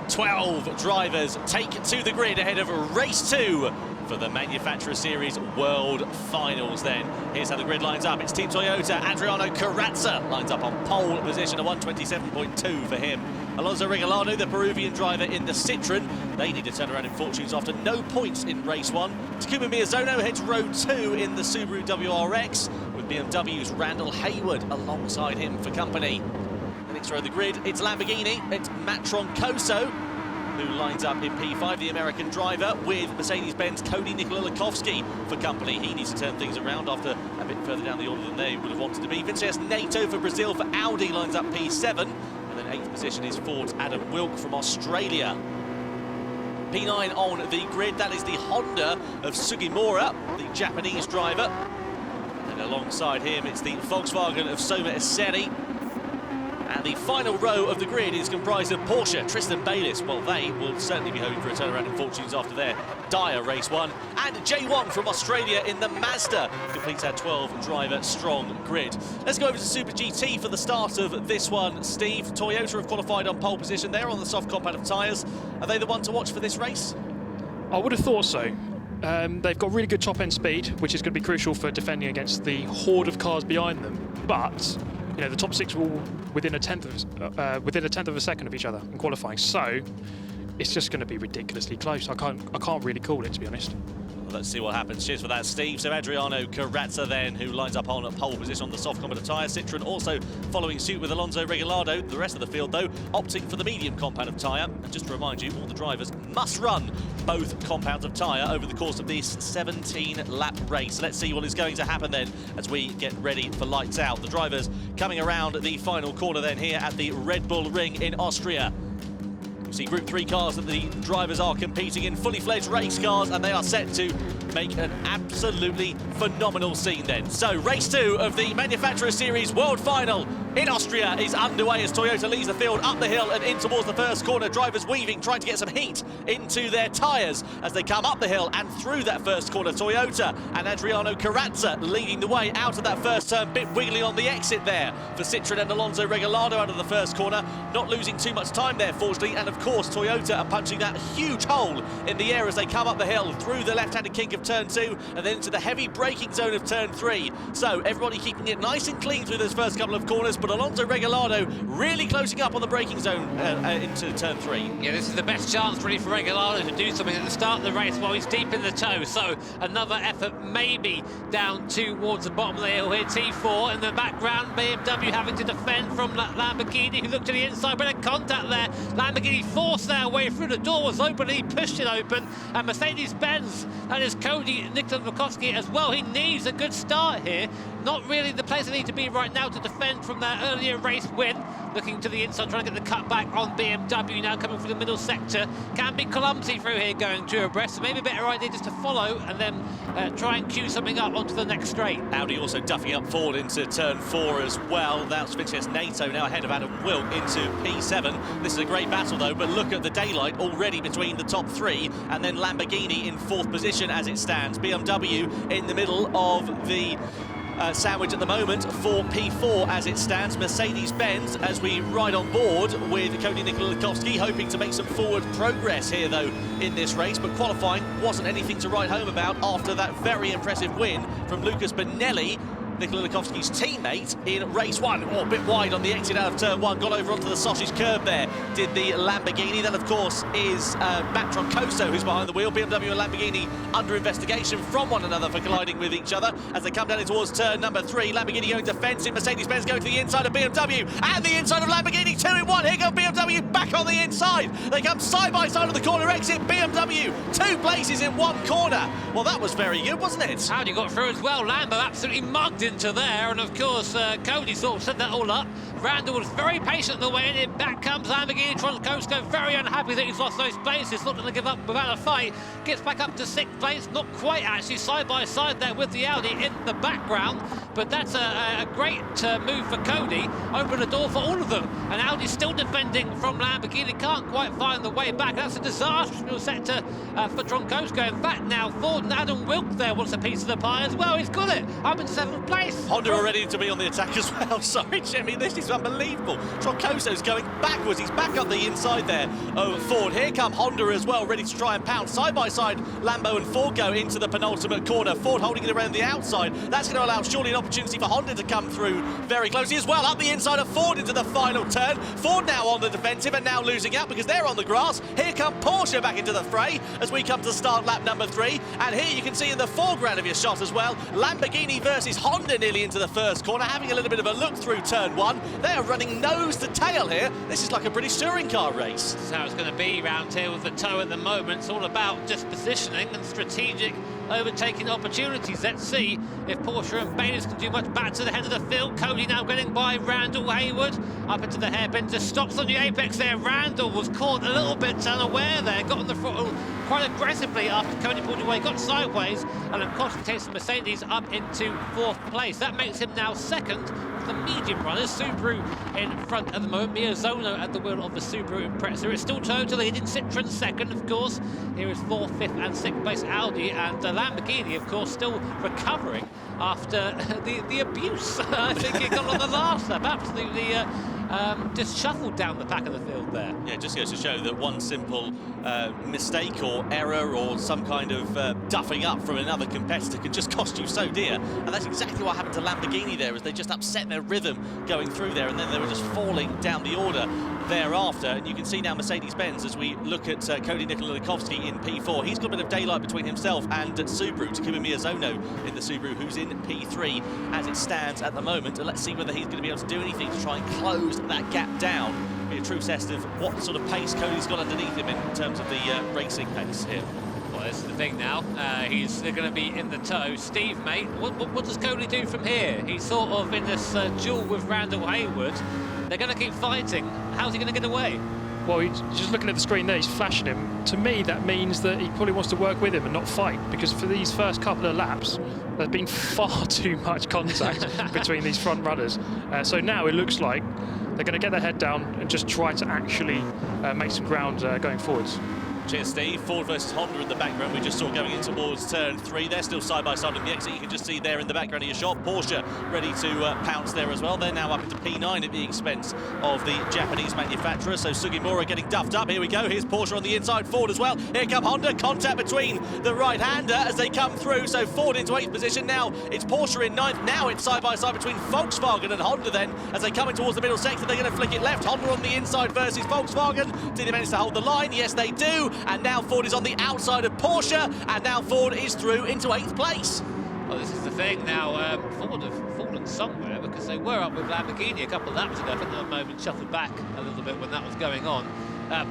12 drivers take to the grid ahead of race 2 for the Manufacturer Series World Finals then. Here's how the grid lines up. It's Team Toyota. Adriano Carrazza lines up on pole position, a 1:27.2 for him. Alonso Regalado, the Peruvian driver in the Citroen. They need to turn around in fortunes after no points in race 1. Takuma Miyazono heads row 2 in the Subaru WRX, with BMW's Randall Hayward alongside him for company. The next row of the grid, it's Lamborghini. It's Matt Troncoso, who lines up in P5, the American driver, with Mercedes-Benz Cody Nikolakowski for company. He needs to turn things around after a bit further down the order than they would have wanted to be. Vincenzo Nato for Brazil for Audi lines up P7. And then 8th position is Ford's Adam Wilk from Australia. P9 on the grid, that is the Honda of Sugimura, the Japanese driver. And alongside him, it's the Volkswagen of Soma Esseri. And the final row of the grid is comprised of Porsche, Tristan Bayliss. Well, they will certainly be hoping for a turnaround in fortunes after their dire race 1. And J1 from Australia in the Mazda completes our 12-driver strong grid. Let's go over to Super GT for the start of this one, Steve. Toyota have qualified on pole position. They're on the soft compound of tyres. Are they the one to watch for this race? I would have thought so. They've got really good top-end speed, which is going to be crucial for defending against the horde of cars behind them. But you know, the top 6 were all within a tenth of a second of each other in qualifying, so it's just going to be ridiculously close. I can't really call it, to be honest. Well, let's see what happens. Cheers for that, Steve. So Adriano Carrazza then, who lines up on a pole position on the soft compound of tyre. Citroen also following suit with Alonso Regalado. The rest of the field, though, opting for the medium compound of tyre. And just to remind you, all the drivers must run both compounds of tyre over the course of this 17-lap race. Let's see what is going to happen then as we get ready for lights out. The drivers coming around the final corner then here at the Red Bull Ring in Austria. You see Group 3 cars that the drivers are competing in, fully fledged race cars, and they are set to make an absolutely phenomenal scene then. So race 2 of the Manufacturer Series World Final in Austria is underway as Toyota leads the field up the hill and in towards the first corner. Drivers weaving, trying to get some heat into their tyres as they come up the hill and through that first corner. Toyota and Adriano Carrazza leading the way out of that first turn, bit wiggly on the exit there for Citroen and Alonso Regalado out of the first corner. Not losing too much time there, fortunately, and of course Toyota are punching that huge hole in the air as they come up the hill through the left-handed kink of turn 2 and then into the heavy braking zone of turn 3. So everybody keeping it nice and clean through those first couple of corners, but Alonso Regalado really closing up on the braking zone into turn 3. Yeah, this is the best chance really for Regalado to do something at the start of the race while he's deep in the tow. So another effort maybe down towards the bottom of the hill here. T4 in the background, BMW having to defend from Lamborghini, who looked to the inside, but a contact there. Lamborghini forced their way through, the door was open, he pushed it open, and Mercedes-Benz, that is Cody Nikolakowski as well. He needs a good start here. Not really the place they need to be right now to defend from that earlier race win. Looking to the inside, trying to get the cutback on BMW now, coming through the middle sector. Can be clumsy through here going 2 abreast, so maybe a better idea just to follow and then try and cue something up onto the next straight. Audi also duffing up forward into turn 4 as well. That's Vincenzo Nato now ahead of Adam Wilk into P7. This is a great battle though, but look at the daylight already between the top 3 and then Lamborghini in 4th position as it stands. BMW in the middle of the sandwich at the moment for P4 as it stands. Mercedes-Benz as we ride on board with Cody Nikolakowski, hoping to make some forward progress here though in this race, but qualifying wasn't anything to write home about after that very impressive win from Lucas Bonelli, Nikolakowski's teammate in race 1. Oh, a bit wide on the exit out of turn 1, got over onto the sausage curb there, did the Lamborghini. That, of course, is Matt Troncoso, who's behind the wheel. BMW and Lamborghini under investigation from one another for colliding with each other as they come down towards turn number 3. Lamborghini going defensive, Mercedes-Benz going to the inside of BMW and the inside of Lamborghini, 2 in 1. Here goes BMW back on the inside. They come side by side of the corner exit. BMW 2 places in 1 corner. Well, that was very good, wasn't it? Audi got through as well. Lambo absolutely mugged into there, and of course Cody sort of set that all up. Randall was very patient on the way in. Back comes Lamborghini. Troncoso very unhappy that he's lost those places, looking to give up without a fight. Gets back up to 6th place, not quite actually, side by side there with the Audi in the background, but that's a great move for Cody. Open the door for all of them, and Audi's still defending from Lamborghini, can't quite find the way back. That's a disastrous sector for Troncoso. In fact, now Ford and Adam Wilk there wants a piece of the pie as well. He's got it, up in 7th place. Honda are ready to be on the attack as well. Sorry, Jimmy, this is is unbelievable. Troncoso's going backwards. He's back up the inside there over Ford. Here come Honda as well, ready to try and pounce. Side by side, Lambo and Ford go into the penultimate corner. Ford holding it around the outside. That's going to allow surely an opportunity for Honda to come through very closely as well. Up the inside of Ford into the final turn. Ford now on the defensive and now losing out because they're on the grass. Here come Porsche back into the fray as we come to start lap number 3. And here you can see in the foreground of your shot as well, Lamborghini versus Honda nearly into the first corner, having a little bit of a look through turn 1. They are running nose to tail here. This is like a British touring car race. This is how it's going to be round here with the tow at the moment. It's all about just positioning and strategic overtaking opportunities. Let's see if Porsche and Bayliss can do much back to the head of the field. Cody now getting by Randall Hayward up into the hairpin, just stops on the apex there. Randall was caught a little bit unaware there, got on the throttle quite aggressively after Cody pulled away, got sideways, and of course he takes the Mercedes up into 4th place. That makes him now second of the medium runners. Subaru in front at the moment. Miyazono at the wheel of the Subaru Impreza. It's still Toyota leading, Citroen second, of course. Here is 4th, 5th and 6th place Audi, and Lamborghini, of course, still recovering after the abuse. I think he got on the last lap, absolutely just shuffled down the back of the field there. Yeah, it just goes to show that one simple mistake or error or some kind of duffing up from another competitor can just cost you so dear. And that's exactly what happened to Lamborghini there, as they just upset their rhythm going through there, and then they were just falling down the order thereafter. And you can see now Mercedes-Benz as we look at Cody Nikolanikovsky in P4. He's got a bit of daylight between himself and Subaru. Takuma Miyazono in the Subaru, who's in P3 as it stands at the moment. And let's see whether he's going to be able to do anything to try and close that gap down. Be a true test of what sort of pace Cody's got underneath him in terms of the racing pace here. Well, this is the thing now. He's going to be in the tow. Steve, mate, what does Cody do from here? He's sort of in this duel with Randall Hayward. They're going to keep fighting. How's he going to get away? Well, he's just looking at the screen there, he's flashing him. To me, that means that he probably wants to work with him and not fight, because for these first couple of laps, there's been far too much contact between these front runners. So now it looks like they're going to get their head down and just try to actually make some ground going forwards. Cheers, Steve. Ford versus Honda in the background. We just saw going in towards turn 3. They're still side by side in the exit. You can just see there in the background of your shot. Porsche ready to pounce there as well. They're now up into P9 at the expense of the Japanese manufacturer. So Sugimura getting duffed up. Here we go. Here's Porsche on the inside. Ford as well. Here come Honda. Contact between the right-hander as they come through. So Ford into 8th position. Now it's Porsche in 9th. Now it's side by side between Volkswagen and Honda then. As they come in towards the middle sector, they're going to flick it left. Honda on the inside versus Volkswagen. Did they manage to hold the line? Yes, they do. And now Ford is on the outside of Porsche, and now Ford is through into 8th place. Well, this is the thing now. Ford have fallen somewhere, because they were up with Lamborghini a couple of laps ago. I think that moment shuffled back a little bit when that was going on.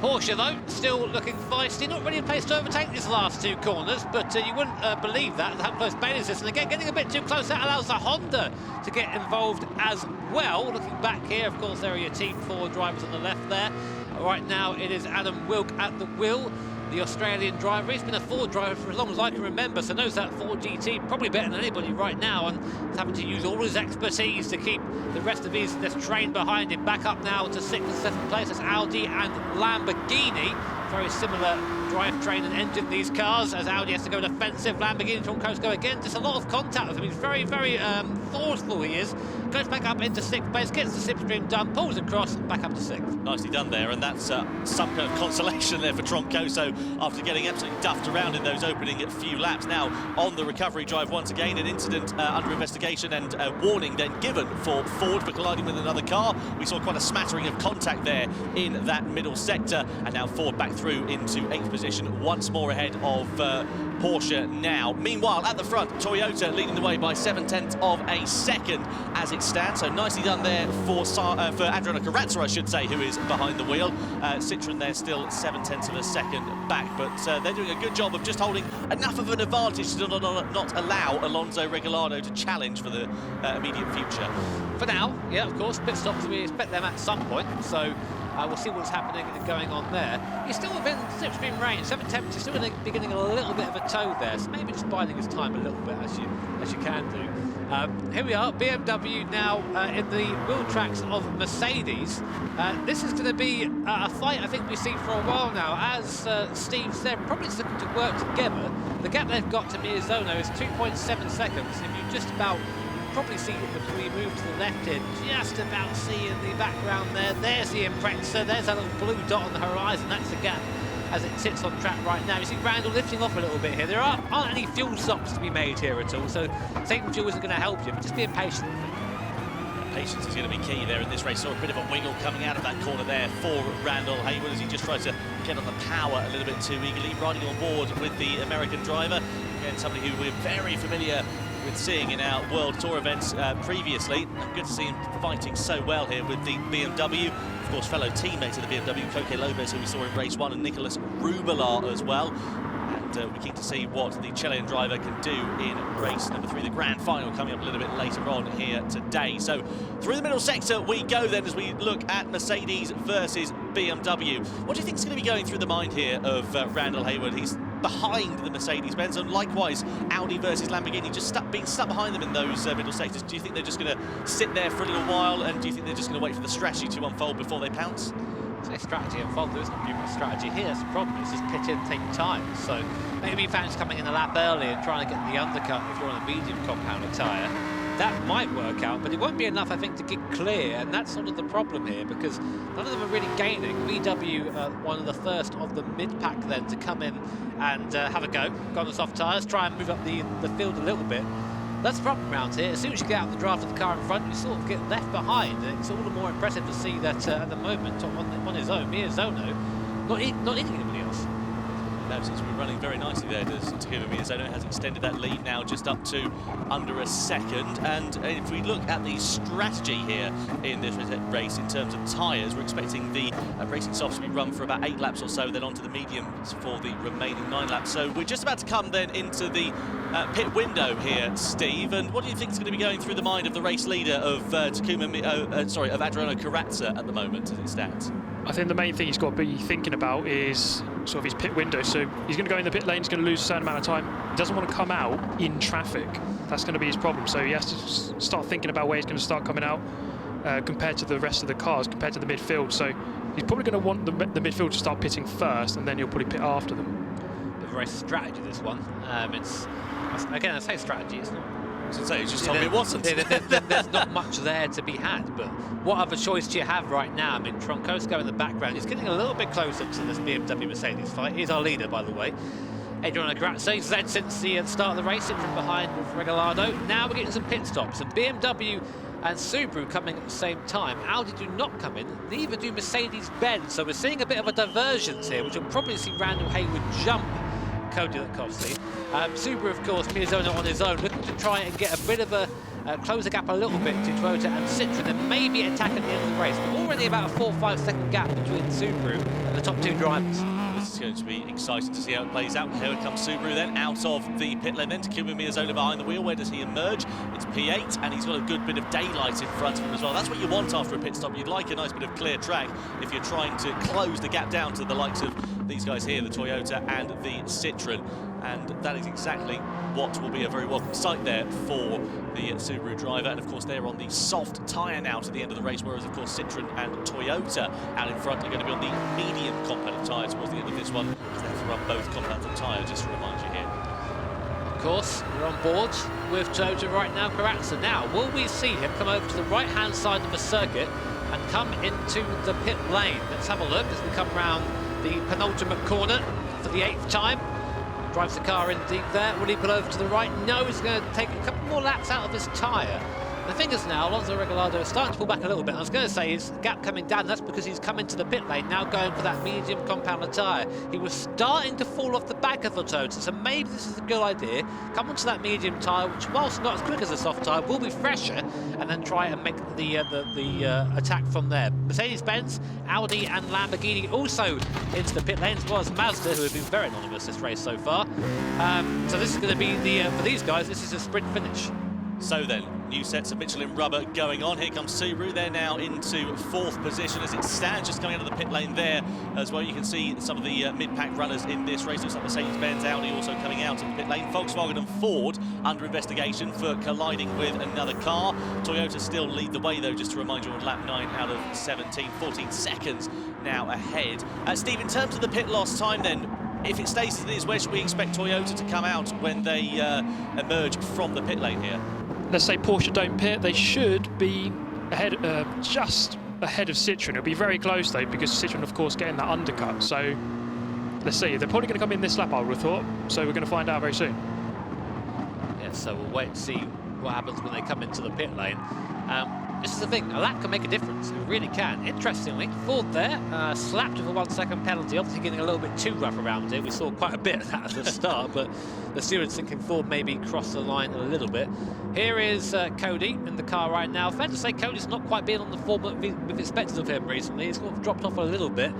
Porsche, though, still looking feisty. Not really a place to overtake these last 2 corners, but you wouldn't believe that, how close Bayliss is. And again, getting a bit too close, that allows the Honda to get involved as well. Looking back here, of course, there are your Team 4 drivers on the left there. Right now, it is Adam Wilk at the wheel, the Australian driver. He's been a Ford driver for as long as I can remember, so knows that Ford GT probably better than anybody right now, and he's having to use all his expertise to keep the rest of this train behind him. Back up now to 6th and 7th place. That's Audi and Lamborghini. Very similar drivetrain and engine, these cars, as Audi has to go defensive. Lamborghini on coast go again. Just a lot of contact with him. He's very, very forceful, he is. Goes back up into 6th place, gets the slipstream done, pulls across, back up to 6th. Nicely done there, and that's some kind of consolation there for Troncoso after getting absolutely duffed around in those opening few laps. Now on the recovery drive once again, an incident under investigation and a warning then given for Ford for colliding with another car. We saw quite a smattering of contact there in that middle sector, and now Ford back through into 8th position, once more ahead of Porsche now. Meanwhile, at the front, Toyota leading the way by 0.7 of a second as it stands. So nicely done there for Adriano Corazza, I should say, who is behind the wheel. Citroen there still 0.7 of a second back, but they're doing a good job of just holding enough of an advantage to not allow Alonso Regalado to challenge for the immediate future. For now, yeah, of course, pit stops, we expect them at some point, so we'll see what's happening and going on there. He's still within slipstream range. 7/10 is still beginning a little bit of a tow there, so maybe just biding his time a little bit, as you can do. Here we are, BMW now in the wheel tracks of Mercedes. This is going to be a fight I think we've seen for a while now. As Steve said, probably just looking to work together. The gap they've got to Miyazono is 2.7 seconds. If you just about probably see it if we move to the left here, just about see in the background there. There's the Impreza, there's that little blue dot on the horizon, that's the gap as it sits on track right now. You see Randall lifting off a little bit here. There aren't any fuel stops to be made here at all, so saving fuel isn't going to help you, but just being patient. Patience is going to be key there in this race. Saw a bit of a wiggle coming out of that corner there for Randall Hayward as he just tries to get on the power a little bit too eagerly, riding on board with the American driver. Again, somebody who we're very familiar with seeing in our World Tour events previously. Good to see him fighting so well here with the BMW. Of course, fellow teammates of the BMW, Koke Lopez, who we saw in race 1, and Nicolas Rubelar as well. And we're keen to see what the Chilean driver can do in race number 3, the grand final coming up a little bit later on here today. So through the middle sector we go then as we look at Mercedes versus BMW. What do you think is going to be going through the mind here of Randall Hayward? He's behind the Mercedes-Benz, and likewise Audi versus Lamborghini, just being stuck behind them in those middle sectors. Do you think they're just going to sit there for a little while, and do you think they're just going to wait for the strategy to unfold before they pounce? Say strategy unfold, there isn't a much strategy here, that's the problem. It's just pit in, take time. So maybe fans coming in a lap early and trying to get the undercut if you're on a medium compounder tyre. That might work out, but it won't be enough, I think, to get clear, and that's sort of the problem here, because none of them are really gaining. VW, one of the first of the mid-pack then to come in and have a go on the soft tyres, try and move up the field a little bit. That's the problem around here. As soon as you get out of the draft of the car in front, you sort of get left behind, and it's all the more impressive to see that at the moment, on his own, Miyazono, not eating anybody else. No, seems to be running very nicely there. Takuma Miyazono has extended that lead now just up to under a second. And if we look at the strategy here in this race in terms of tyres, we're expecting the racing softs to be run for about 8 laps or so, then onto the mediums for the remaining 9 laps. So we're just about to come then into the pit window here, Steve. And what do you think is going to be going through the mind of the race leader of of Adriano Corazza at the moment as it stands? I think the main thing he's got to be thinking about is sort of his pit window. So he's going to go in the pit lane, he's going to lose a certain amount of time. He doesn't want to come out in traffic. That's going to be his problem. So he has to start thinking about where he's going to start coming out compared to the rest of the cars, compared to the midfield. So he's probably going to want the midfield to start pitting first, and then he'll probably pit after them. A very strategy, this one. Again, I say strategy, it's not. I was going to say, you just told me it wasn't. There's not much there to be had, but what other choice do you have right now? I mean, Troncosco in the background, he's getting a little bit closer to this BMW Mercedes fight. He's our leader, by the way. Adriano Corazza, he's led since the start of the race, in from behind with Regalado. Now we're getting some pit stops, and BMW and Subaru coming at the same time. Audi do not come in, neither do Mercedes-Benz, so we're seeing a bit of a divergence here, which will probably see Randall Hayward jump Cody Latkovsky. Subaru, of course, Miyazono on his own, looking to try and get a bit of a close the gap a little bit to Toyota and Citroën, and maybe attack at the end of the race. But already about a 4 or 5 second gap between Subaru and the top 2 drivers. This is going to be exciting to see how it plays out. Here comes Subaru then out of the pit lane, then Takuma Miyazono behind the wheel. Where does he emerge? It's P8, and he's got a good bit of daylight in front of him as well. That's what you want after a pit stop. You'd like a nice bit of clear track if you're trying to close the gap down to the likes of these guys here, the Toyota and the Citroën. And that is exactly what will be a very welcome sight there for the Subaru driver. And of course they're on the soft tyre now to the end of the race, whereas of course Citroën and Toyota out in front are going to be on the medium compound tyre towards the end of this one, because they have to run both compounds of tyre, just to remind you here. Of course, we're on board with Toyota right now, Corazza. Now, will we see him come over to the right-hand side of the circuit and come into the pit lane? Let's have a look as we come round the penultimate corner for the 8th time. Drives the car in deep there. Will he pull over to the right? No, he's going to take a couple more laps out of his tyre. The thing is now, Alonso Regalado is starting to pull back a little bit. I was going to say his gap coming down, that's because he's come into the pit lane, now going for that medium compounder tyre. He was starting to fall off the back of the Toyota, so maybe this is a good idea. Come onto that medium tyre, which whilst not as quick as a soft tyre, will be fresher, and then try and make the attack from there. Mercedes-Benz, Audi and Lamborghini also into the pit lane, as well as Mazda, who have been very anonymous this race so far. So this is going to be for these guys, this is a sprint finish. So then, new sets of Michelin rubber going on. Here comes Subaru. They're now into 4th position as it stands, just coming out of the pit lane there as well. You can see some of the mid-pack runners in this race. Looks like Mercedes-Benz, Audi also coming out of the pit lane. Volkswagen and Ford under investigation for colliding with another car. Toyota still lead the way though, just to remind you, on lap 9 out of 17, 14 seconds now ahead. Steve, in terms of the pit loss time then, if it stays as it is, where should we expect Toyota to come out when they emerge from the pit lane here? let's say Porsche don't pit, they should be ahead, just ahead of Citroën. It'll be very close though, because Citroën, of course, getting that undercut. So let's see. They're probably going to come in this lap, I would have thought. So we're going to find out very soon. Yeah, so we'll wait and see what happens when they come into the pit lane. This is the thing, a lap can make a difference, it really can. Interestingly, Ford there, slapped with a 1 second penalty, obviously getting a little bit too rough around it. We saw quite a bit of that at the start, but the stewards thinking Ford maybe crossed the line a little bit. Here is Cody in the car right now. Fair to say Cody's not quite been on the form that we've expected of him recently. He's sort of dropped off a little bit.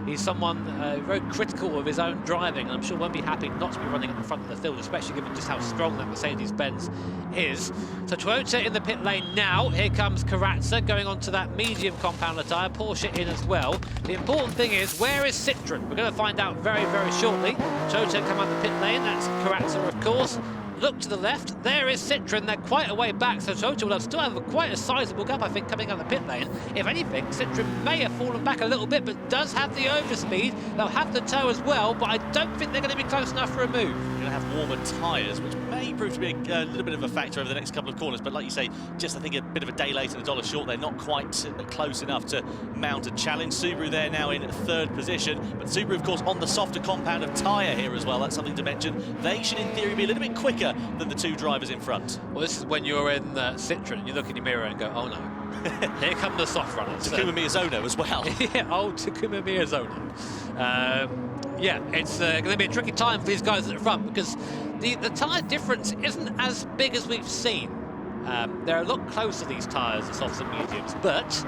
He's someone very critical of his own driving, and I'm sure won't be happy not to be running at the front of the field, especially given just how strong that Mercedes-Benz is. So Toyota in the pit lane now. Here comes Karatza going onto that medium compounder tyre, Porsche in as well. The important thing is, where is Citroën? We're going to find out very, very shortly. Toyota come out the pit lane, that's Karatza, of course. Look to the left, there is Citroën, they're quite a way back, so Toyota will still have quite a sizable gap, I think, coming out the pit lane. If anything, Citroën may have fallen back a little bit, but does have the overspeed. They'll have the tow as well, but I don't think they're going to be close enough for a move. You're going to have warmer tyres, which may prove to be a little bit of a factor over the next couple of corners, but like you say, just I think a bit of a day late and a dollar short. They're not quite close enough to mount a challenge. Subaru there now in third position, but Subaru, of course, on the softer compound of tyre here as well. That's something to mention. They should, in theory, be a little bit quicker than the two drivers in front. Well, this is when you're in Citroën, you look in your mirror and go, oh no. Here come the soft runners. Takuma Miyazono as well. Yeah, old Takuma Miyazono. Yeah, it's going to be a tricky time for these guys at the front, because the tyre difference isn't as big as we've seen. They're a lot closer, these tyres, the softs and mediums, but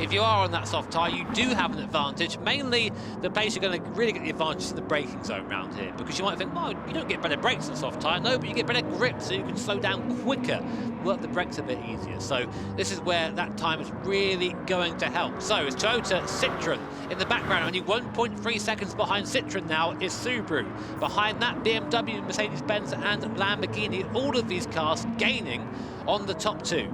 if you are on that soft tyre, you do have an advantage. Mainly, the place you're going to really get the advantage is in the braking zone around here, because you might think, well, you don't get better brakes on a soft tyre. No, but you get better grip, so you can slow down quicker, work the brakes a bit easier. So this is where that time is really going to help. So it's Toyota, Citroën in the background. Only 1.3 seconds behind Citroën now is Subaru. Behind that, BMW, Mercedes-Benz and Lamborghini. All of these cars gaining on the top two.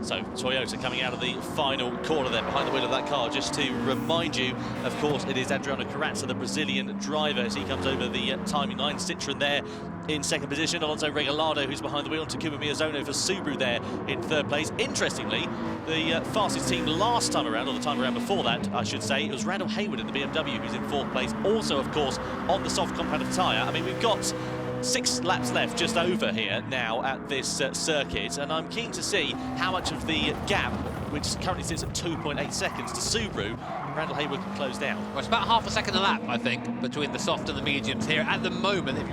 So Toyota coming out of the final corner there behind the wheel of that car. Just to remind you, of course, it is Adriano Karatza, the Brazilian driver, as he comes over the timing line. Citroën there in second position. Alonso Regalado, who's behind the wheel, and Takuma Miyazono for Subaru there in third place. Interestingly, the fastest team last time around, or the time around before that, I should say, it was Randall Hayward in the BMW, who's in fourth place. Also, of course, on the soft compound of tyre. I mean, we've got 6 laps left just over here now at this circuit, and I'm keen to see how much of the gap, which currently sits at 2.8 seconds to Subaru, Randall Hayward can close down. Well, it's about half a second a lap, I think, between the soft and the mediums here at the moment, if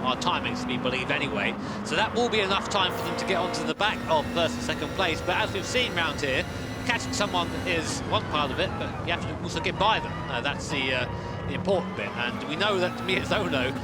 our timings to be believed anyway. So that will be enough time for them to get onto the back of first and second place. But as we've seen round here, catching someone is one part of it, but you have to also get by them. That's the important bit, and we know that Miyazono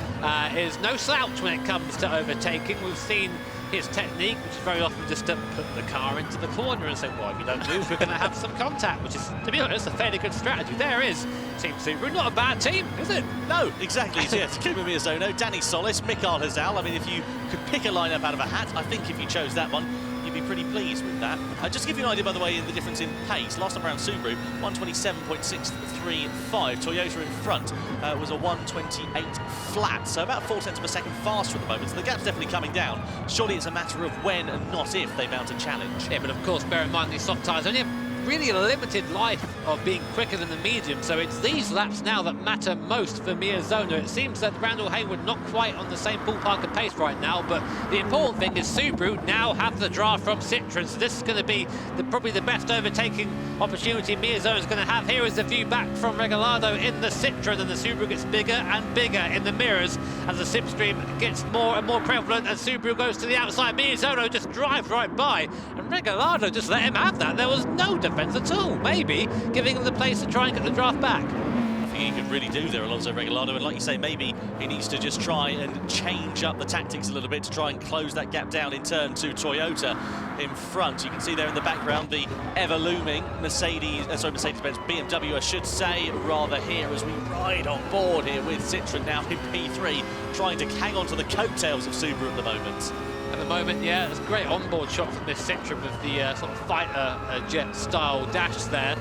is no slouch when it comes to overtaking. We've seen his technique, which is very often just to put the car into the corner and say, well, if you don't move, we're going to have some contact, which is, to be honest, a fairly good strategy. There is Team Subaru, not a bad team, is it? No, exactly. Yeah, Takuma Miyazono, Danny Solis, Mikael Hazal. I mean, if you could pick a lineup out of a hat, I think if you chose that one, you'd be pretty pleased with that. Just to give you an idea, by the way, the difference in pace. Last time around, Subaru, 127.635. Toyota in front was a 128 flat, so about 4 tenths per second faster at the moment. So the gap's definitely coming down. Surely it's a matter of when and not if they mount a challenge. Yeah, but of course, bear in mind these soft tyres only have really a limited life of being quicker than the medium, so it's these laps now that matter most for Miyazono. It seems that Randall Hayward not quite on the same ballpark of pace right now, but the important thing is Subaru now have the draft from Citroën, so this is going to be probably the best overtaking opportunity Miyazono is going to have. Here is the view back from Regalado in the Citroën, and the Subaru gets bigger and bigger in the mirrors as the slipstream gets more and more prevalent, and Subaru goes to the outside. Miyazono just drives right by, and Regalado just let him have that. There was no defence at all, maybe giving him the place to try and get the draft back. I think he could really do there, Alonso Regalado, and like you say, maybe he needs to just try and change up the tactics a little bit to try and close that gap down in turn to Toyota in front. You can see there in the background the ever-looming Mercedes-Benz, BMW, I should say, rather, here as we ride on board here with Citroën now in P3, trying to hang on to the coattails of Subaru at the moment. And moment. Yeah, it's a great onboard shot from this Citroen with the sort of fighter jet style dash there.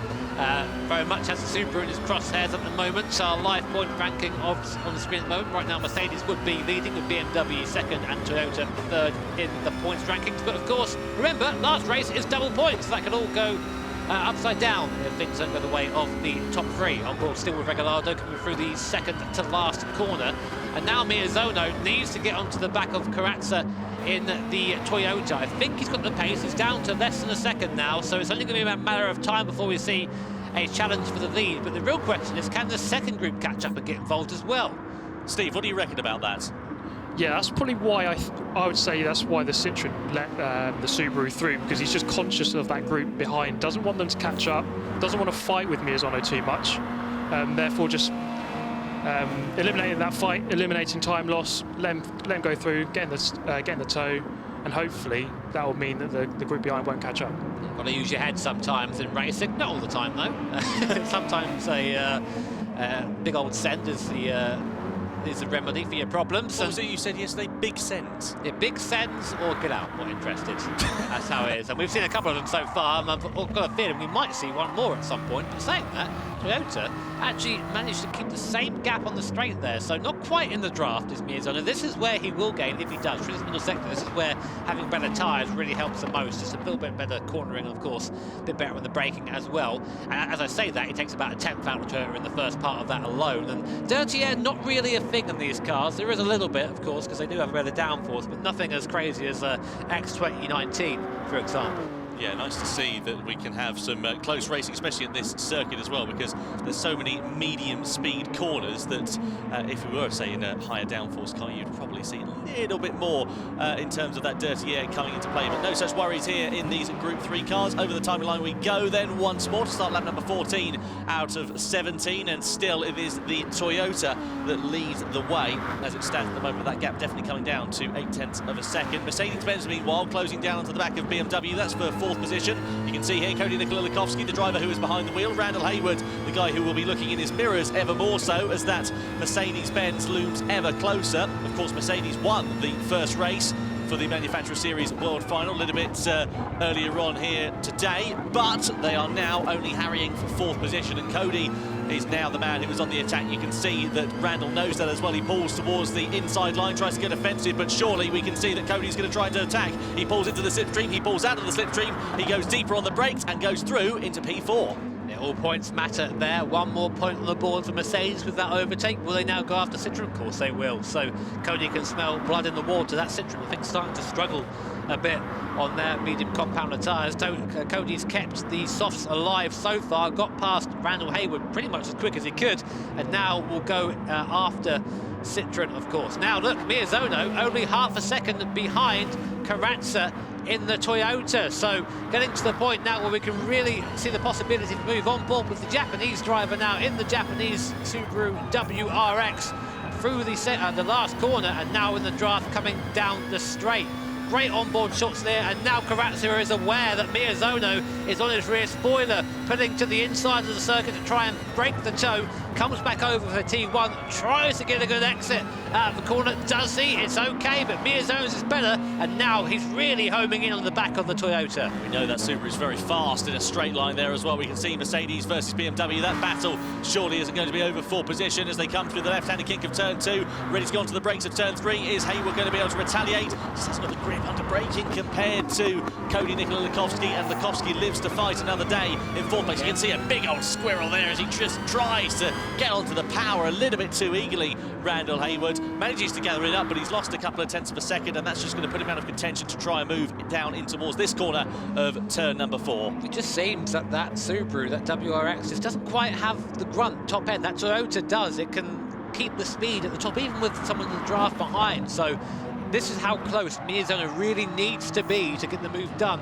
Very much has the Subaru in his crosshairs at the moment. So our live point ranking on the screen at the moment. Right now Mercedes would be leading with BMW second and Toyota third in the points rankings. But of course, remember, last race is double points. That could all go upside down if things don't go the way of the top three. On board still with Regalado coming through the second to last corner. And now Miyazono needs to get onto the back of Corazza in the Toyota. I think he's got the pace. He's down to less than a second now, so it's only going to be a matter of time before we see a challenge for the lead. But the real question is, can the second group catch up and get involved as well? Steve, what do you reckon about that? Yeah, that's probably why I would say that's why the Citroen let the Subaru through, because he's just conscious of that group behind, doesn't want them to catch up, doesn't want to fight with Miyazono too much, therefore just eliminating that fight, eliminating time loss, let him go through, getting the tow, and hopefully that will mean that the group behind won't catch up. You've got to use your head sometimes in racing, not all the time though. Sometimes a big old send is the remedy for your problems. What was it you said yesterday? Big sends? Yeah, big sends or get out, not interested. That's how it is. And we've seen a couple of them so far, and I've got a feeling we might see one more at some point. But saying that, Toyota actually managed to keep the same gap on the straight there, so not quite in the draft is Miyazono. This is where he will gain if he does. Through this middle sector, this is where having better tyres really helps the most. Just a little bit better cornering, and of course, a bit better with the braking as well. And as I say that, it takes about a 10th out of Toyota in the first part of that alone. And dirty air, not really a thing in these cars. There is a little bit, of course, because they do have a better downforce, but nothing as crazy as X2019, for example. Yeah, nice to see that we can have some close racing, especially at this circuit as well, because there's so many medium speed corners that if we were, say, in a higher downforce car, you'd probably see a little bit more in terms of that dirty air coming into play. But no such worries here in these Group 3 cars. Over the timing line we go then once more to start lap number 14 out of 17, and still it is the Toyota that leads the way as it stands at the moment. That gap definitely coming down to 0.8 of a second. Mercedes-Benz, meanwhile, closing down onto the back of BMW. That's for fourth position. You can see here Cody Nikolakowski, the driver who is behind the wheel. Randall Hayward, the guy who will be looking in his mirrors ever more so as that Mercedes-Benz looms ever closer. Of course, Mercedes won the first race for the Manufacturer Series World Final a little bit earlier on here today, but they are now only harrying for fourth position, and Cody is now the man who is on the attack. You can see that Randall knows that as well. He pulls towards the inside line, tries to get offensive, but surely we can see that Cody's going to try to attack. He pulls into the slipstream, he pulls out of the slipstream, he goes deeper on the brakes and goes through into P4. Yeah, all points matter there. One more point on the board for Mercedes with that overtake. Will they now go after Citroen? Of course they will. So Cody can smell blood in the water. That Citroen, I think, starting to struggle a bit on their medium compounder tyres. Cody's kept the softs alive so far, got past Randall Hayward pretty much as quick as he could, and now will go after Citroen, of course. Now look, Miyazono only half a second behind Corazza in the Toyota, so getting to the point now where we can really see the possibility to move on board with the Japanese driver now in the Japanese Subaru WRX through the last corner, and now in the draft coming down the straight. Great onboard shots there, and now Corazza is aware that Miyazono is on his rear spoiler, pulling to the inside of the circuit to try and break the toe. Comes back over for T1, tries to get a good exit out of the corner. Does he? It's okay, but Miyazono's is better, and now he's really homing in on the back of the Toyota. We know that Subaru is very fast in a straight line there as well. We can see Mercedes versus BMW. That battle surely isn't going to be over for position as they come through the left-handed kink of turn 2. Ready to go onto the brakes of turn 3. Is Hayward going to be able to retaliate? Just hasn't got the grip under braking compared to Cody Nikolakowski, and Lakowski lives to fight another day in fourth place. You can see a big old squirrel there as he just tries to get onto the power a little bit too eagerly. Randall Hayward manages to gather it up, but he's lost a couple of tenths of a second, and that's just going to put him out of contention to try and move down in towards this corner of turn number 4. It just seems that that Subaru, that WRX, just doesn't quite have the grunt top end. That Toyota does. It can keep the speed at the top, even with someone in the draft behind. So this is how close Miyazono really needs to be to get the move done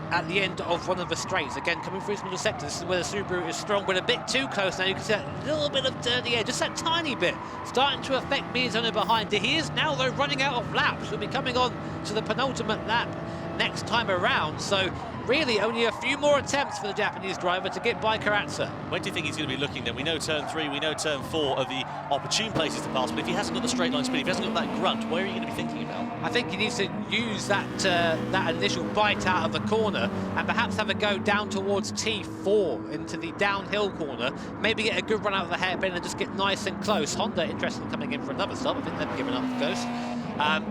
at the end of one of the straights. Again, coming through this middle sector, this is where the Subaru is strong, but a bit too close now. You can see that little bit of dirty air, just that tiny bit, starting to affect Miyazono behind. He is now, though, running out of laps. We'll be coming on to the penultimate lap next time around. So really only a few more attempts for the Japanese driver to get by Corazza. When do you think he's going to be looking then? We know turn 3, we know turn 4 are the opportune places to pass, but if he hasn't got the straight line speed, if he hasn't got that grunt, where are you going to be thinking about? I think he needs to use that initial bite out of the corner and perhaps have a go down towards T4 into the downhill corner, maybe get a good run out of the hairpin and just get nice and close. Honda interested in coming in for another stop. I think they've given up the ghost.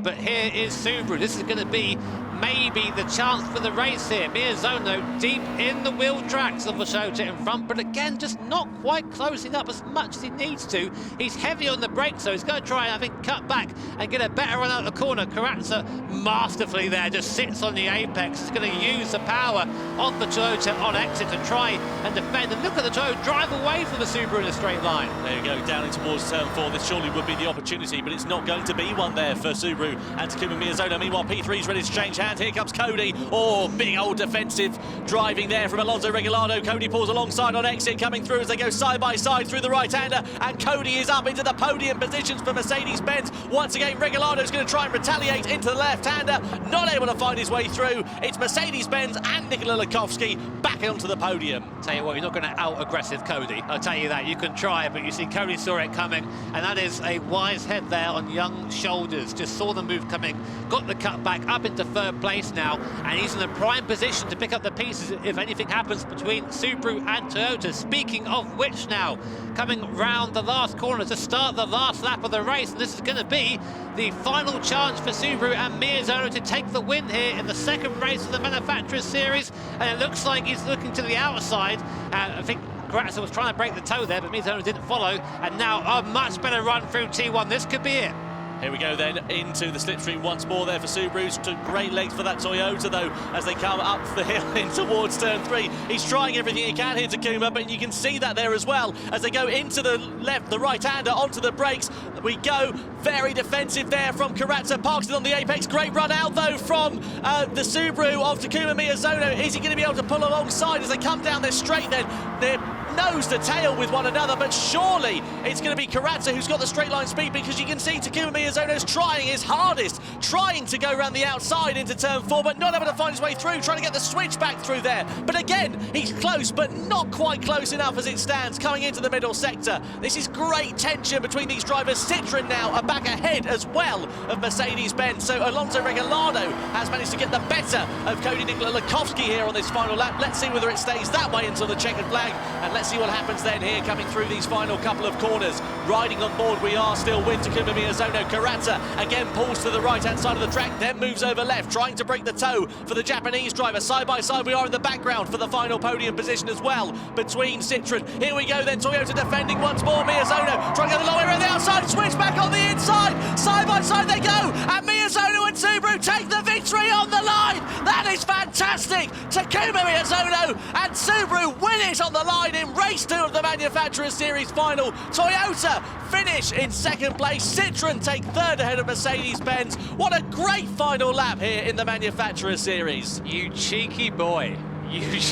But here is Subaru. This is going to be maybe the chance for the race here. Miyazono deep in the wheel tracks of the Toyota in front, but again, just not quite closing up as much as he needs to. He's heavy on the brakes, so he's going to try and, I think, cut back and get a better run out of the corner. Corazza masterfully there, just sits on the apex. He's going to use the power of the Toyota on exit to try and defend. And look at the Toyota drive away from the Subaru in a straight line. There you go, down in towards turn 4. This surely would be the opportunity, but it's not going to be one there for Subaru and Takuma Miyazono. Meanwhile, P3's ready to change hands. Here comes Cody. Oh, big old defensive driving there from Alonso Regalado. Cody pulls alongside on exit, coming through as they go side by side through the right-hander, and Cody is up into the podium positions for Mercedes-Benz. Once again, Regalado's going to try and retaliate into the left-hander, not able to find his way through. It's Mercedes-Benz and Nikola Laskovski back onto the podium. Tell you what, you're not going to out-aggressive Cody. I'll tell you that. You can try, but you see Cody saw it coming, and that is a wise head there on young shoulders. Just saw the move coming, got the cut back up into third place now, and he's in a prime position to pick up the pieces if anything happens between Subaru and Toyota. Speaking of which now, coming round the last corner to start the last lap of the race, and this is going to be the final chance for Subaru and Miyazono to take the win here in the second race of the Manufacturers Series, and it looks like he's looking to the outside. I think Corazza was trying to break the toe there, but Miyazono didn't follow, and now a much better run through T1. This could be it. Here we go then into the slipstream once more there for Subaru. Took great legs for that Toyota though as they come up the hill in towards turn 3. He's trying everything he can here, Takuma, but you can see that there as well as they go into the left, the right-hander onto the brakes. We go very defensive there from Corazza, parks it on the apex. Great run out though from the Subaru of Takuma Miyazono. Is he going to be able to pull alongside as they come down their straight then? They're nose to tail with one another, but surely it's going to be Corazza who's got the straight line speed, because you can see Takuma Miyazono's trying his hardest, trying to go around the outside into turn 4, but not able to find his way through, trying to get the switch back through there. But again, he's close, but not quite close enough as it stands, coming into the middle sector. This is great tension between these drivers. Citroën now are back ahead as well of Mercedes-Benz, so Alonso Regalado has managed to get the better of Cody Nikola Laskovski here on this final lap. Let's see whether it stays that way until the checkered flag, and let's see what happens then here coming through these final couple of corners. Riding on board we are still with Takuma Miyazono. Corazza again pulls to the right-hand side of the track, then moves over left, trying to break the toe for the Japanese driver. Side by side we are in the background for the final podium position as well between Citroën. Here we go then, Toyota defending once more. Miyazono trying to go the long way around the outside, switch back on the inside. Side by side they go, and Miyazono and Subaru take the victory on the line. That is fantastic. Takuma Miyazono and Subaru win it on the line in race 2 of the Manufacturers Series final. Toyota finish in second place. Citroën take third ahead of Mercedes-Benz. What a great final lap here in the Manufacturers Series. You cheeky boy.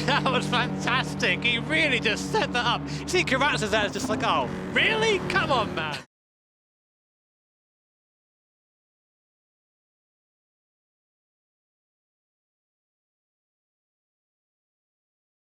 That was fantastic. He really just set that up. See, Corazza's there, just like, oh, really? Come on, man.